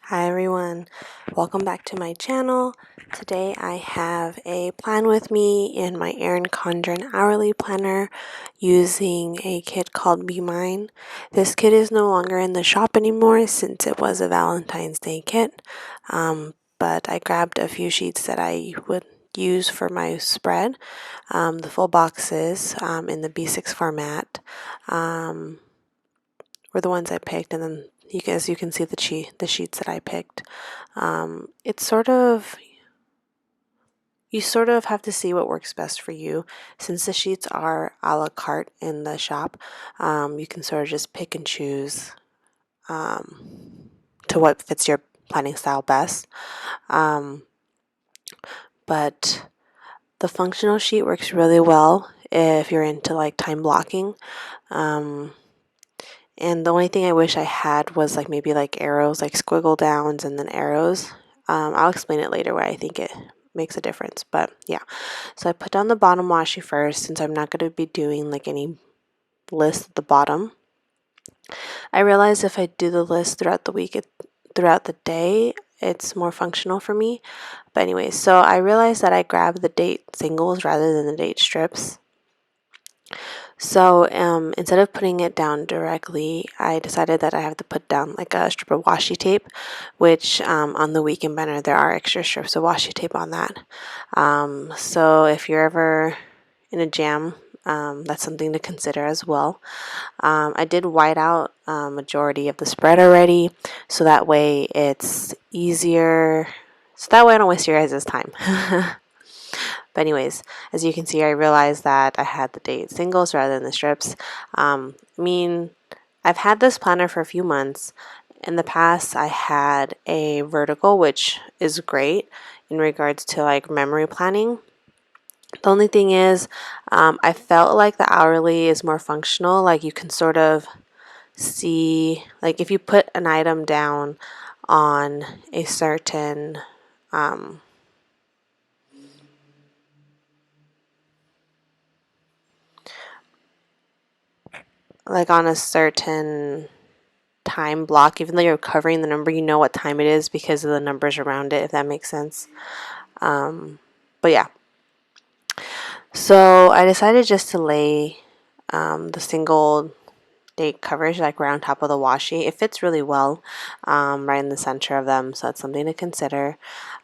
Hi everyone, welcome back to my channel. Today I have a plan with me in my Erin Condren hourly planner using a kit called Be Mine. This kit is no longer in the shop anymore since it was a Valentine's Day kit, but I grabbed a few sheets that I would use for my spread, the full boxes in the B6 format. Were the ones I picked, and then as you can see the sheets that I picked. It's you sort of have to see what works best for you. Since the sheets are a la carte in the shop, you can sort of just pick and choose to what fits your planning style best. But the functional sheet works really well if you're into like time blocking. And the only thing I wish I had was like maybe like arrows, like squiggle downs and then arrows. I'll explain it later why I think it makes a difference. But yeah, so I put down the bottom washi first since I'm not going to be doing like any list at the bottom. I realize if I do the list throughout the week, throughout the day, it's more functional for me. But anyways, so I realized that I grabbed the date singles rather than the date strips. So instead of putting it down directly, I decided that I have to put down like a strip of washi tape, which on the weekend banner there are extra strips of washi tape on that. So if you're ever in a jam, that's something to consider as well. I did white out majority of the spread already, so that way it's easier. So that way I don't waste your guys' time. But anyways, as you can see, I realized that I had the date singles rather than the strips. I've had this planner for a few months. In the past, I had a vertical, which is great in regards to like memory planning. The only thing is, I felt like the hourly is more functional. Like you can sort of see, like if you put an item down on a certain on a certain time block, even though you're covering the number, you know what time it is because of the numbers around it, if that makes sense. But yeah, so I decided just to lay the single date coverage like right on top of the washi. It fits really well right in the center of them, so that's something to consider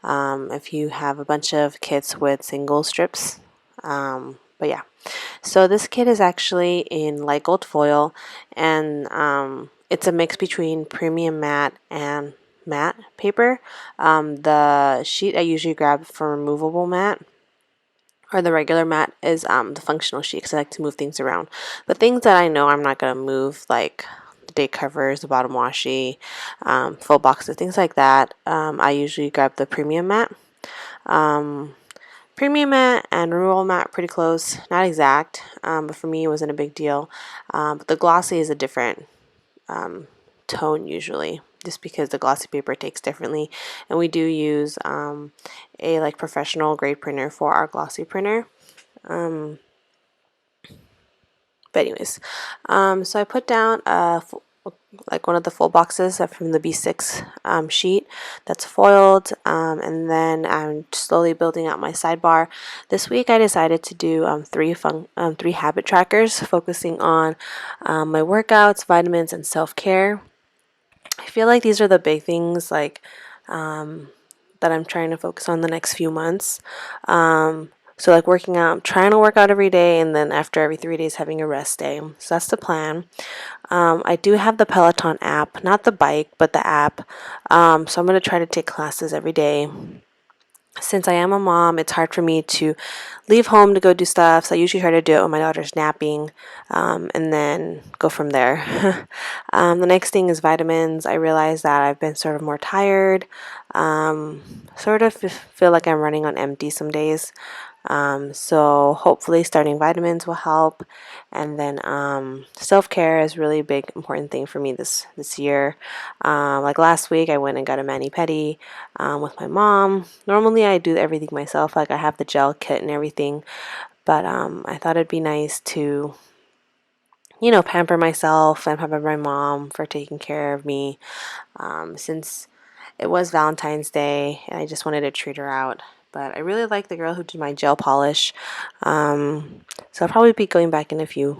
if you have a bunch of kits with single strips. But yeah, so this kit is actually in light gold foil, and it's a mix between premium matte and matte paper. The sheet I usually grab for removable matte or the regular matte is the functional sheet because I like to move things around. But things that I know I'm not going to move, like the date covers, the bottom washi, full boxes, things like that, I usually grab the premium matte. Premium matte and rural matte pretty close, not exact, but for me it wasn't a big deal. But the glossy is a different tone usually, just because the glossy paper takes differently, and we do use a like professional grade printer for our glossy printer. But anyways, so I put down like one of the full boxes from the B6 sheet that's foiled, and then I'm slowly building out my sidebar. This week I decided to do three habit trackers focusing on my workouts, vitamins, and self-care. I feel like these are the big things like that I'm trying to focus on the next few months. So like working out, I'm trying to work out every day, and then after every 3 days having a rest day. So that's the plan. I do have the Peloton app, not the bike, but the app. So I'm going to try to take classes every day. Since I am a mom, it's hard for me to leave home to go do stuff. So I usually try to do it when my daughter's napping, and then go from there. The next thing is vitamins. I realize that I've been sort of more tired. Sort of feel like I'm running on empty some days. So hopefully starting vitamins will help. And then self-care is really a big important thing for me this year. Like last week I went and got a mani-pedi with my mom. Normally I do everything myself, like I have the gel kit and everything, but I thought it'd be nice to pamper myself and pamper my mom for taking care of me, since it was Valentine's Day, and I just wanted to treat her out. But I really like the girl who did my gel polish, so I'll probably be going back in a few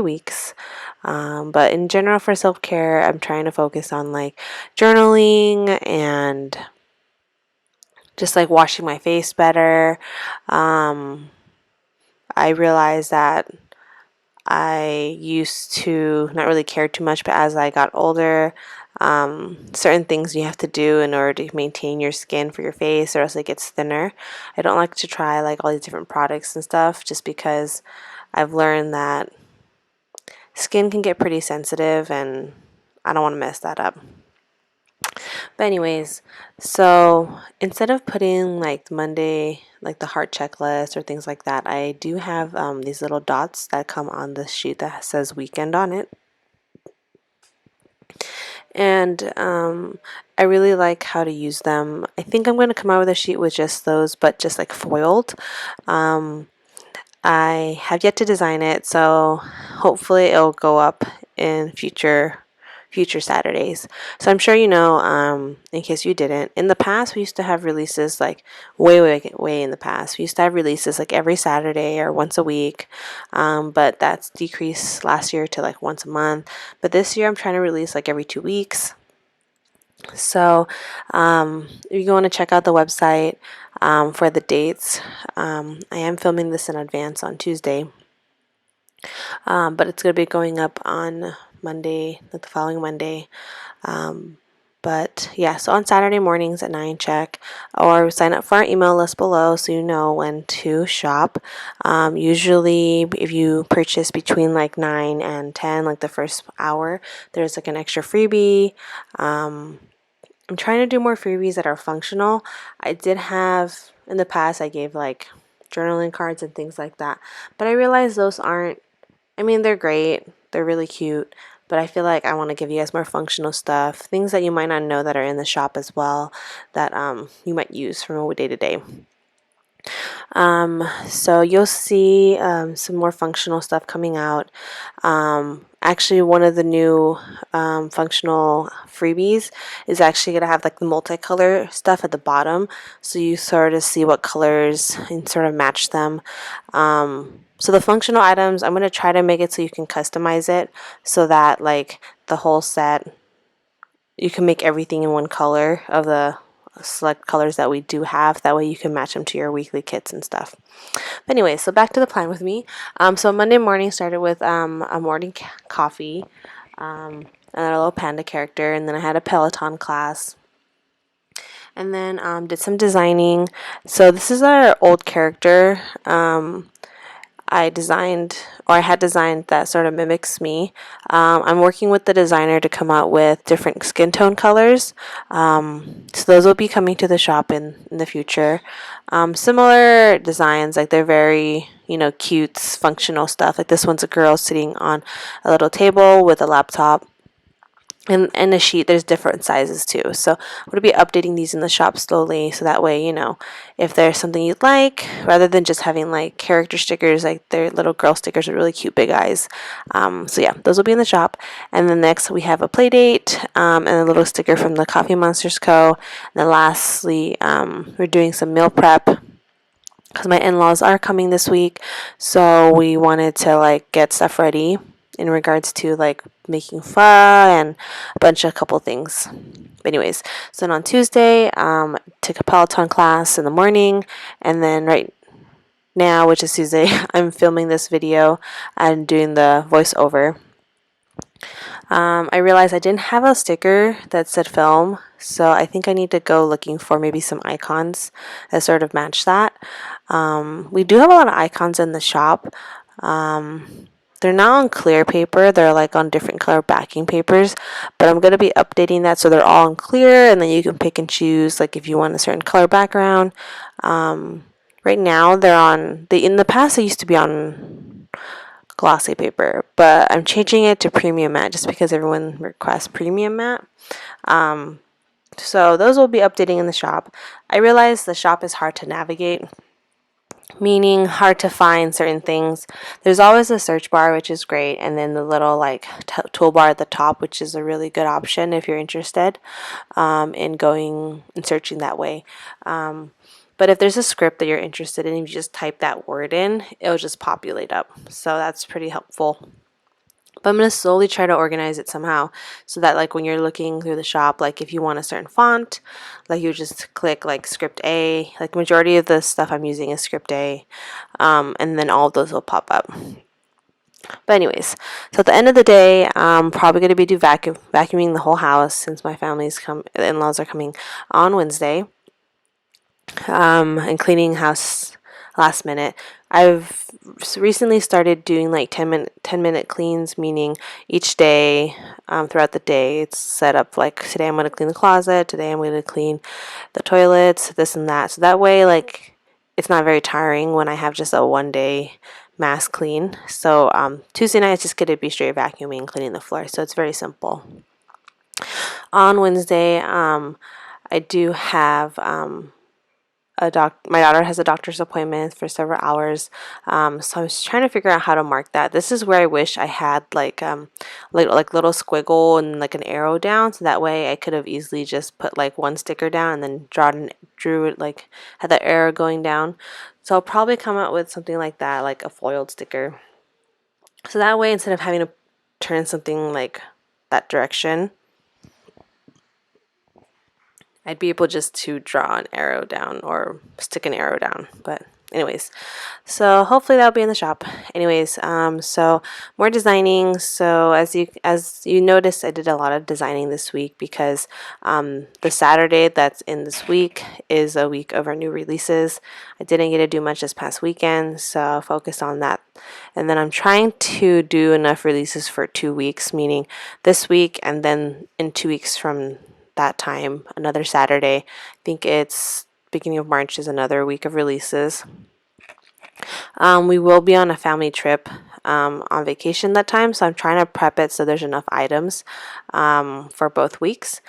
weeks. But in general, for self care, I'm trying to focus on like journaling and just like washing my face better. Um, I realized that I used to not really care too much, but as I got older, certain things you have to do in order to maintain your skin for your face, or else it gets thinner. I don't like to try like all these different products and stuff just because I've learned that skin can get pretty sensitive and I don't want to mess that up. But anyways, so instead of putting like Monday, like the heart checklist or things like that, I do have these little dots that come on the sheet that says weekend on it. And I really like how to use them. I think I'm going to come out with a sheet with just those, but just like foiled. I have yet to design it, so hopefully it'll go up in future Saturdays. So I'm sure you know, in case you didn't, in the past we used to have releases like way in the past. We used to have releases like every Saturday or once a week, but that's decreased last year to like once a month. But this year I'm trying to release like every 2 weeks. So if you want to check out the website for the dates, I am filming this in advance on Tuesday. But it's going to be going up on Monday, like the following Monday. But yeah, so on Saturday mornings at 9, check or sign up for our email list below so you know when to shop. Usually, if you purchase between like 9 and 10, like the first hour, there's like an extra freebie. I'm trying to do more freebies that are functional. I did have in the past, I gave like journaling cards and things like that, but I realized those aren't, I mean, they're great, they're really cute, but I feel like I want to give you guys more functional stuff, things that you might not know that are in the shop as well that you might use from day to day. So you'll see some more functional stuff coming out. Actually, one of the new functional freebies is actually going to have like the multicolor stuff at the bottom, so you sort of see what colors and sort of match them. So the functional items, I'm going to try to make it so you can customize it so that like the whole set, you can make everything in one color of the select colors that we do have. That way you can match them to your weekly kits and stuff. But anyway, so back to the plan with me. So Monday morning started with a morning coffee, and a little panda character, and then I had a Peloton class. And then did some designing. So this is our old character. I had designed that sort of mimics me. I'm working with the designer to come out with different skin tone colors. So those will be coming to the shop in the future. Similar designs, like they're very, cute, functional stuff. Like this one's a girl sitting on a little table with a laptop. And the sheet, there's different sizes too. So I'm going to be updating these in the shop slowly. So that way, if there's something you'd like, rather than just having like character stickers, like their little girl stickers with really cute big eyes. So yeah, those will be in the shop. And then next we have a play date and a little sticker from the Coffee Monsters Co. And then lastly, we're doing some meal prep because my in-laws are coming this week. So we wanted to like get stuff ready in regards to like making pho and a couple things. But anyways, so then on Tuesday, took a Peloton class in the morning, and then right now, which is Tuesday, I'm filming this video and doing the voiceover. I realized I didn't have a sticker that said film, so I think I need to go looking for maybe some icons that sort of match that. We do have a lot of icons in the shop. They're not on clear paper, they're like on different color backing papers, but I'm going to be updating that so they're all in clear, and then you can pick and choose like if you want a certain color background. Right now in the past they used to be on glossy paper, but I'm changing it to premium matte just because everyone requests premium matte. So those will be updating in the shop. I realize the shop is hard to navigate. meaning hard to find certain things. There's always a search bar, which is great, and then the little like toolbar at the top, which is a really good option if you're interested in going and searching that way. But if there's a script that you're interested in, if you just type that word in, it'll just populate up. So that's pretty helpful. But I'm going to slowly try to organize it somehow so that like when you're looking through the shop, like if you want a certain font, like you just click like script A, like majority of the stuff I'm using is script A, and then all of those will pop up. But anyways, so at the end of the day, I'm probably going to be vacuuming the whole house since my the in-laws are coming on Wednesday, and cleaning house last minute. I've recently started doing like 10-minute cleans, meaning each day, throughout the day, it's set up like today I'm going to clean the closet, today I'm going to clean the toilets, this and that. So that way, like, it's not very tiring when I have just a 1 day mass clean. So Tuesday night is just going to be straight vacuuming and cleaning the floor. So it's very simple. On Wednesday, I do have my daughter has a doctor's appointment for several hours, so I was trying to figure out how to mark that. This is where I wish I had like little squiggle and like an arrow down, so that way I could have easily just put like one sticker down and then drew it, like had the arrow going down. So I'll probably come up with something like that, like a foiled sticker, so that way instead of having to turn something like that direction, I'd be able just to draw an arrow down or stick an arrow down. But anyways, so hopefully that'll be in the shop. Anyways, so more designing. So as you noticed, I did a lot of designing this week because the Saturday that's in this week is a week of our new releases. I didn't get to do much this past weekend, so I'll focus on that. And then I'm trying to do enough releases for 2 weeks, meaning this week and then in 2 weeks from that time, another Saturday. I think it's beginning of March is another week of releases. We will be on a family trip on vacation that time, so I'm trying to prep it so there's enough items for both weeks.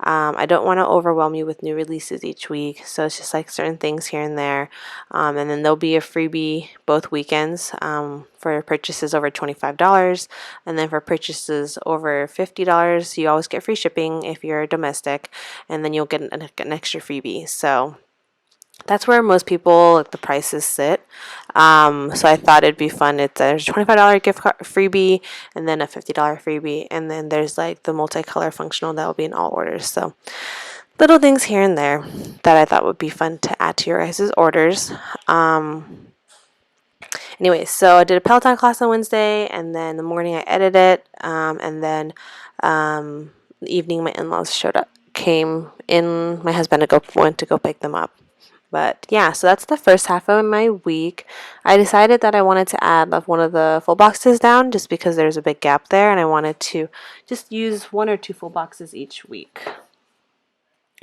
I don't want to overwhelm you with new releases each week, so it's just like certain things here and there. And then there'll be a freebie both weekends for purchases over $25, and then for purchases over $50, you always get free shipping if you're domestic, and then you'll get an extra freebie. So that's where most people, like, the prices sit. So I thought it'd be fun. There's a $25 gift card freebie and then a $50 freebie, and then there's like the multicolor functional that will be in all orders. So little things here and there that I thought would be fun to add to your guys' orders. Anyways, so I did a Peloton class on Wednesday, and then the morning I edited it, and then the evening my in-laws came in. My husband went to go pick them up. But yeah, so that's the first half of my week. I decided that I wanted to add like one of the full boxes down just because there's a big gap there, and I wanted to just use 1 or 2 full boxes each week.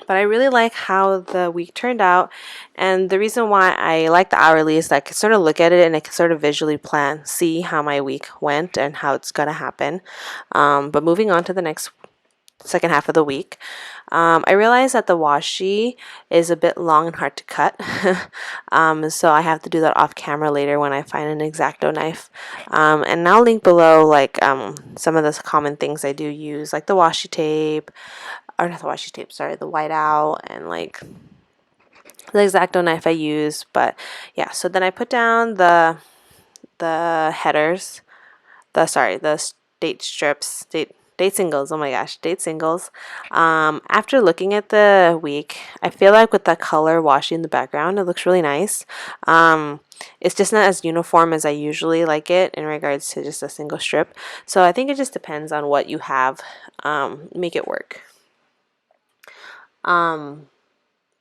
But I really like how the week turned out, and the reason why I like the hourly is that I can sort of look at it and I can sort of visually see how my week went and how it's going to happen. But moving on to the second half of the week, I realized that the washi is a bit long and hard to cut, so I have to do that off camera later when I find an X-Acto knife. And I'll link below like some of the common things I do use, like the washi tape, or not the washi tape, sorry, the whiteout, and like the X-Acto knife I use. But yeah, so then I put down the headers, the date singles. Oh my gosh, date singles. After looking at the week, I feel like with the color washi in the background, it looks really nice. It's just not as uniform as I usually like it in regards to just a single strip. So I think it just depends on what you have. Make it work. Overall,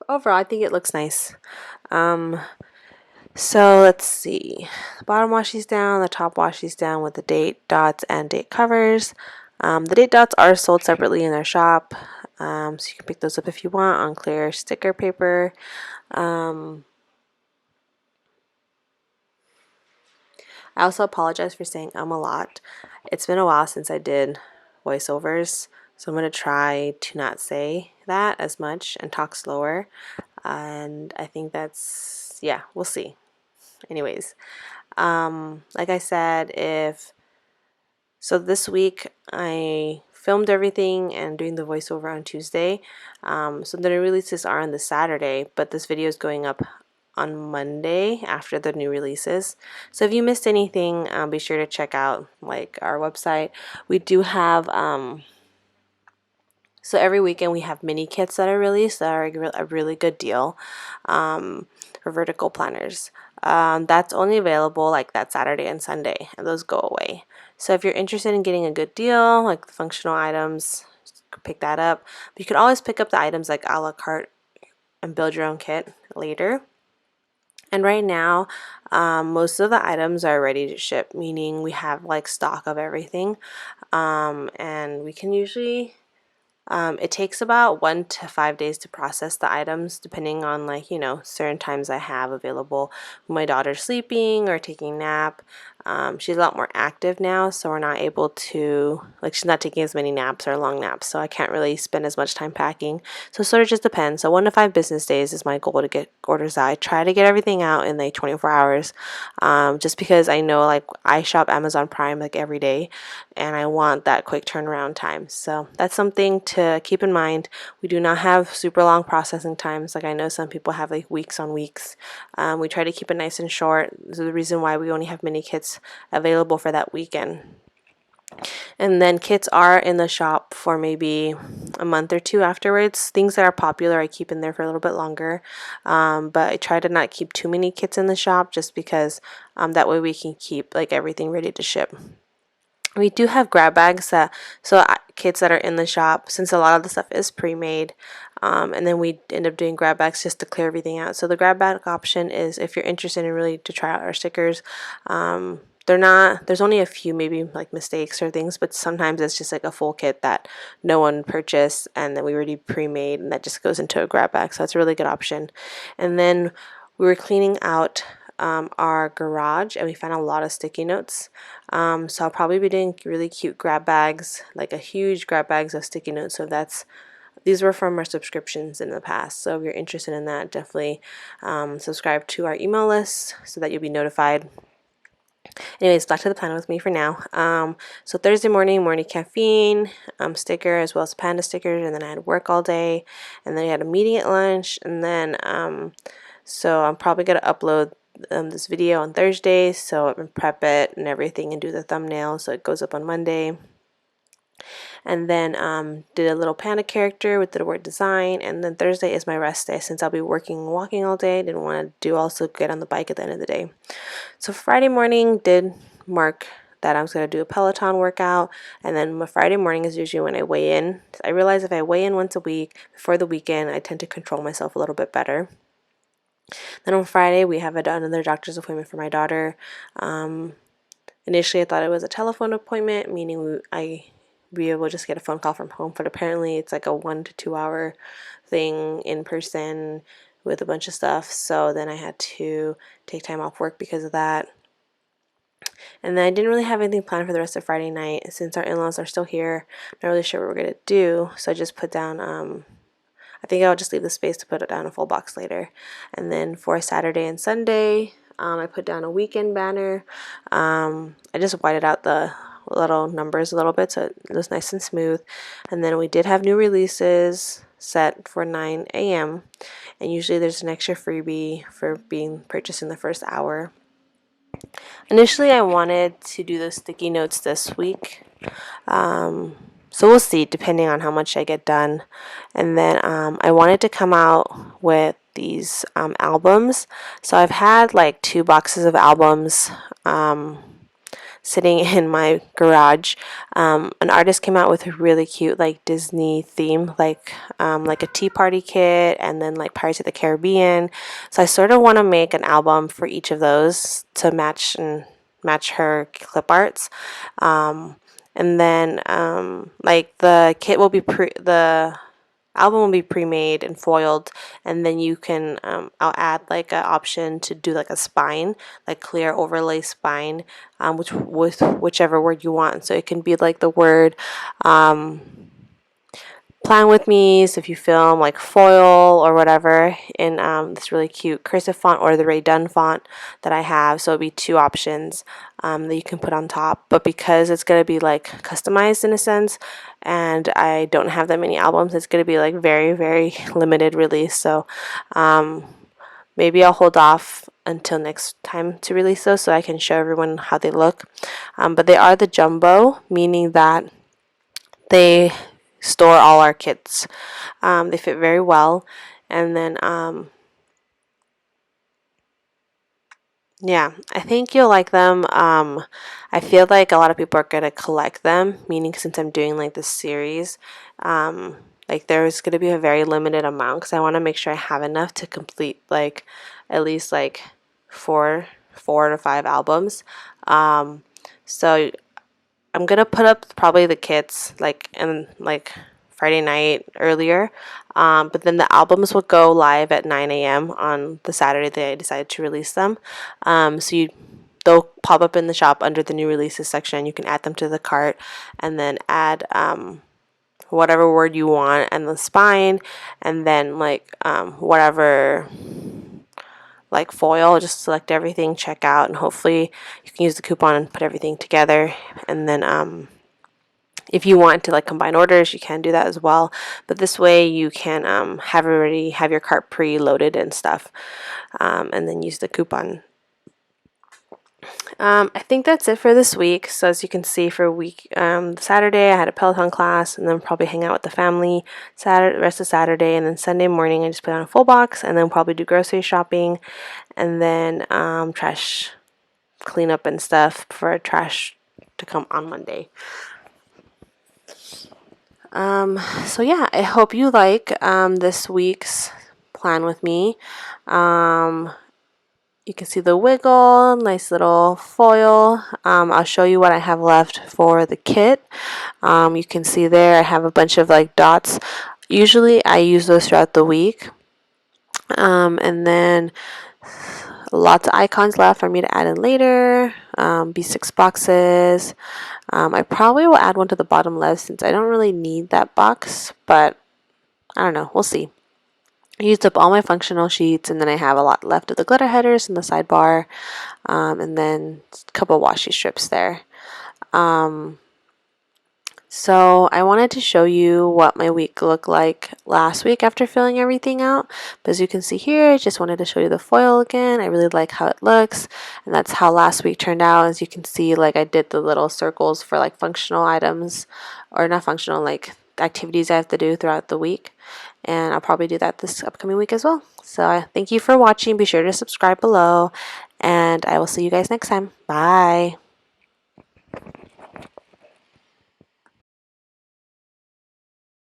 I think it looks nice. So let's see. The bottom washi's down, the top washi's down with the date dots and date covers. The date dots are sold separately in their shop, so you can pick those up if you want on clear sticker paper. I also apologize for saying a lot. It's been a while since I did voiceovers, so I'm going to try to not say that as much and talk slower. And I think yeah, we'll see. anyways, like I said, this week I filmed everything and doing the voiceover on Tuesday. So the new releases are on the Saturday, but this video is going up on Monday after the new releases. So if you missed anything, be sure to check out like our website. We do have so every weekend we have mini kits that are released that are a really good deal for vertical planners. That's only available like that Saturday and Sunday, and those go away. So if you're interested in getting a good deal, like the functional items, pick that up. But you can always pick up the items like a la carte and build your own kit later. And right now, most of the items are ready to ship, meaning we have like stock of everything. And we can usually it takes about 1 to 5 days to process the items, depending on like, certain times I have available. When my daughter's sleeping or taking a nap. She's a lot more active now, so we're not able to, like, she's not taking as many naps or long naps, so I can't really spend as much time packing. So it sort of just depends. So 1 to 5 business days is my goal to get orders out. I try to get everything out in like 24 hours, just because I know like I shop Amazon Prime like every day, and I want that quick turnaround time. So that's something to keep in mind. We do not have super long processing times. Like I know some people have like weeks on weeks. We try to keep it nice and short. So the reason why we only have mini kits available for that weekend. And then kits are in the shop for maybe a month or two afterwards. Things that are popular I keep in there for a little bit longer. But I try to not keep too many kits in the shop just because that way we can keep like everything ready to ship. We do have grab bags kits that are in the shop, since a lot of the stuff is pre-made, and then we end up doing grab bags just to clear everything out. So the grab bag option is if you're interested in really to try out our stickers. There's only a few maybe like mistakes or things, but sometimes it's just like a full kit that no one purchased and then we already pre-made, and that just goes into a grab bag. So that's a really good option. And then we were cleaning out our garage, and we found a lot of sticky notes. So I'll probably be doing really cute grab bags, like a huge grab bags of sticky notes. So these were from our subscriptions in the past. So if you're interested in that, definitely subscribe to our email list so that you'll be notified. Anyways, back to the plan with me for now. So Thursday morning caffeine, sticker, as well as panda stickers, and then I had work all day, and then I had a meeting at lunch, and then so I'm probably gonna upload this video on Thursday, so I can prep it and everything and do the thumbnail so it goes up on Monday. And then did a little panda character with the word design, and then Thursday is my rest day since I'll be working and walking all day. Didn't want to also get on the bike at the end of the day. So Friday morning did mark that I was going to do a Peloton workout, and then my Friday morning is usually when I weigh in. I realize if I weigh in once a week before the weekend, I tend to control myself a little bit better. Then on Friday, we have another doctor's appointment for my daughter. Initially, I thought it was a telephone appointment, meaning I be able to just get a phone call from home, but apparently it's like a 1 to 2 hour thing in person with a bunch of stuff. So then I had to take time off work because of that. And then I didn't really have anything planned for the rest of Friday night since our in-laws are still here. Not really sure what we're going to do, so I just put down I think I'll just leave the space to put it down a full box later. And then for Saturday and Sunday, I put down a weekend banner. I just whited out the little numbers a little bit so it was nice and smooth. And then we did have new releases set for 9 a.m. And usually there's an extra freebie for being purchased in the first hour. Initially, I wanted to do the sticky notes this week. So we'll see, depending on how much I get done. And then I wanted to come out with these albums. So I've had like 2 boxes of albums sitting in my garage. An artist came out with a really cute like Disney theme, like a Tea Party kit, and then like Pirates of the Caribbean. So I sort of want to make an album for each of those to match her clip arts. And then like the kit will be the album will be pre-made and foiled, and then you can I'll add like an option to do like a spine, like clear overlay spine, with whichever word you want. So it can be like the word plan with me. So if you film like foil or whatever in this really cute cursive font or the Ray Dunn font that I have, so it'll be two options that you can put on top. But because it's going to be like customized in a sense, and I don't have that many albums, it's going to be like very, very limited release. So maybe I'll hold off until next time to release those so I can show everyone how they look. But they are the jumbo, meaning that they store all our kits. They fit very well. And then, yeah, I think you'll like them. I feel like a lot of people are going to collect them, meaning since I'm doing like this series, like there's going to be a very limited amount because I want to make sure I have enough to complete like at least like four to five albums. So I'm gonna put up probably the kits like in like Friday night earlier, but then the albums will go live at 9 a.m. on the Saturday that I decided to release them. So they'll pop up in the shop under the new releases section. You can add them to the cart and then add whatever word you want and the spine, and then like whatever like foil. Just select everything, check out, and hopefully you can use the coupon and put everything together. And then if you want to like combine orders, you can do that as well. But this way you can have your cart pre-loaded and stuff, and then use the coupon. I think that's it for this week. So as you can see, for week Saturday I had a Peloton class, and then probably hang out with the family rest of Saturday, and then Sunday morning I just put on a full box, and then probably do grocery shopping, and then trash cleanup and stuff for trash to come on Monday. So yeah, I hope you like this week's plan with me. You can see the wiggle, nice little foil. I'll show you what I have left for the kit. You can see there I have a bunch of like dots. Usually I use those throughout the week. And then lots of icons left for me to add in later. B6 boxes. I probably will add one to the bottom left since I don't really need that box, but I don't know. We'll see. I used up all my functional sheets, and then I have a lot left of the glitter headers in the sidebar, and then a couple washi strips there. So I wanted to show you what my week looked like last week after filling everything out. But as you can see here, I just wanted to show you the foil again. I really like how it looks, and that's how last week turned out. As you can see, like I did the little circles for like functional items, or not functional, like activities I have to do throughout the week. And I'll probably do that this upcoming week as well. So thank you for watching. Be sure to subscribe below, and I will see you guys next time. Bye.